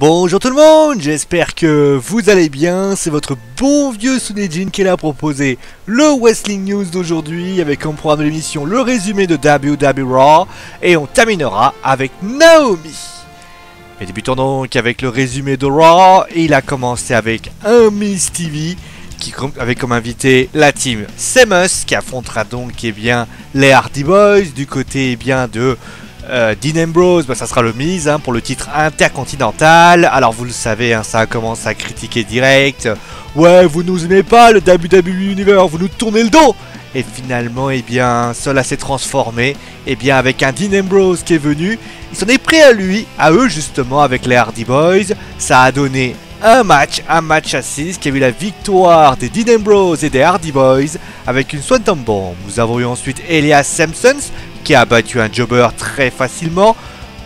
Bonjour tout le monde, j'espère que vous allez bien, c'est votre bon vieux Sunejin qui est là à proposer le Wrestling News d'aujourd'hui avec comme programme de l'émission le résumé de WWE Raw et on terminera avec Naomi. Et débutons donc avec le résumé de Raw et il a commencé avec un Miss TV qui avait comme invité la team Sheamus qui affrontera donc les Hardy Boys du côté de Dean Ambrose, ça sera le Miz pour le titre intercontinental. Alors vous le savez, ça commence à critiquer direct. Ouais, vous nous aimez pas le WWE Universe, vous nous tournez le dos. Et finalement, cela s'est transformé. Avec un Dean Ambrose qui est venu, il s'en est pris à eux justement avec les Hardy Boys. Ça a donné un match à 6 qui a eu la victoire des Dean Ambrose et des Hardy Boys avec une Swanton Bomb. Nous avons eu ensuite Elias Samson qui a battu un jobber très facilement.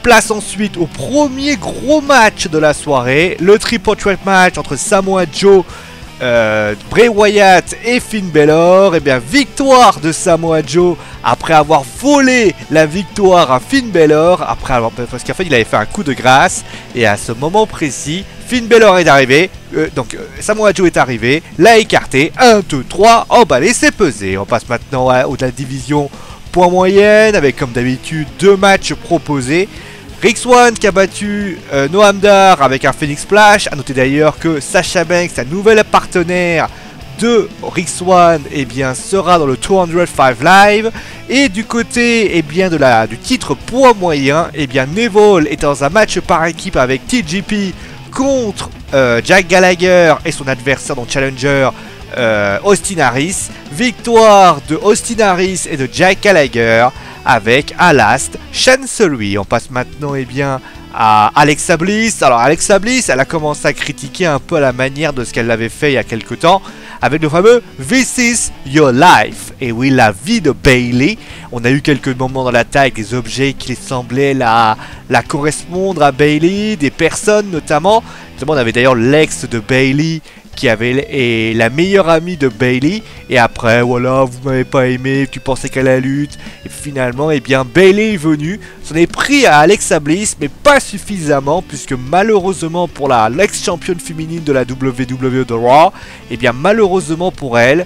Place ensuite au premier gros match de la soirée, le Triple Threat match entre Samoa Joe, Bray Wyatt et Finn Balor. Victoire de Samoa Joe après avoir volé la victoire à Finn Balor, parce qu'en fait il avait fait un coup de grâce et à ce moment précis, Finn Balor est arrivé, Samoa Joe est arrivé, l'a écarté, 1, 2, 3, emballé, c'est pesé. On passe maintenant au de la division point moyenne avec comme d'habitude 2 matchs proposés. Rick Swann qui a battu Noam Dar avec un Phoenix Splash. A noter d'ailleurs que Sasha Banks, la nouvelle partenaire de Rick Swann, sera dans le 205 Live. Et du côté du titre poids moyen, Neville est dans un match par équipe avec TJP contre Jack Gallagher et son adversaire dans Challenger Austin Harris. Victoire de Austin Harris et de Jack Gallagher avec à last Chancery. On passe maintenant à Alexa Bliss. Alors Alexa Bliss, elle a commencé à critiquer un peu à la manière de ce qu'elle avait fait il y a quelques temps avec le fameux This is your life. Et oui, la vie de Bayley. On a eu quelques moments dans l'attaque, des objets qui semblaient la correspondre à Bayley, des personnes notamment. On avait d'ailleurs l'ex de Bayley qui est la meilleure amie de Bayley. Et après, voilà, vous m'avez pas aimé, tu pensais qu'à la lutte. Et finalement, Bayley est venue, s'en est pris à Alexa Bliss, mais pas suffisamment, puisque malheureusement pour l'ex-championne féminine de la WWE de Raw, malheureusement pour elle,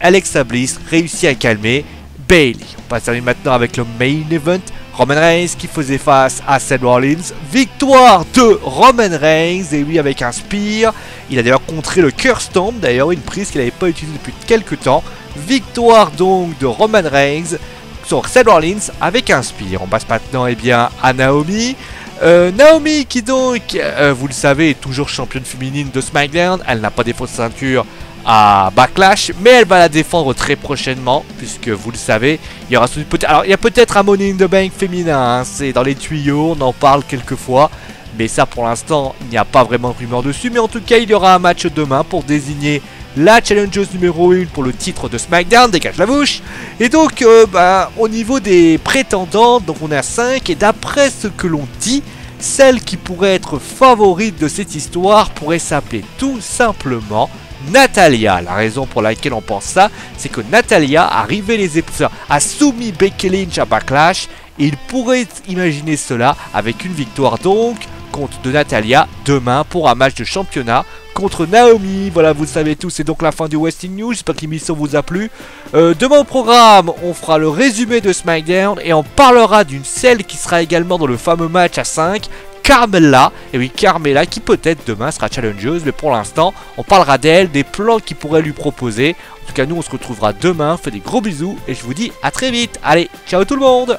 Alexa Bliss réussit à calmer Bayley. On passe maintenant avec le main event. Roman Reigns qui faisait face à Seth Rollins. Victoire de Roman Reigns, et oui, avec un spear. Il a d'ailleurs contré le Curse Stomp, d'ailleurs une prise qu'il n'avait pas utilisée depuis quelques temps. Victoire donc de Roman Reigns sur Seth Rollins avec un spear. On passe maintenant à Naomi. Naomi qui donc, vous le savez, est toujours championne féminine de SmackDown. Elle n'a pas défendu sa ceinture à Backlash, mais elle va la défendre très prochainement, puisque vous le savez, il y aura il y a peut-être un Money in the Bank féminin, c'est dans les tuyaux, on en parle quelques fois, mais ça pour l'instant, il n'y a pas vraiment de rumeur dessus, mais en tout cas, il y aura un match demain pour désigner la challengeuse numéro 1 pour le titre de SmackDown, dégage la bouche. Et donc, au niveau des prétendantes, donc on est à 5, et d'après ce que l'on dit, celle qui pourrait être favorite de cette histoire pourrait s'appeler tout simplement Natalya. La raison pour laquelle on pense ça, c'est que Natalya a soumis Becky Lynch à Backlash, et il pourrait imaginer cela avec une victoire donc de Natalya demain pour un match de championnat contre Naomi. Voilà, vous le savez tous, c'est donc la fin du Wrestling News. J'espère que l'émission vous a plu. Demain au programme, on fera le résumé de SmackDown et on parlera d'une celle qui sera également dans le fameux match à 5, Carmella. Et oui, Carmella qui peut-être demain sera challengeuse, mais pour l'instant, on parlera d'elle, des plans qu'il pourrait lui proposer. En tout cas, nous, on se retrouvera demain. Faites des gros bisous et je vous dis à très vite. Allez, ciao tout le monde!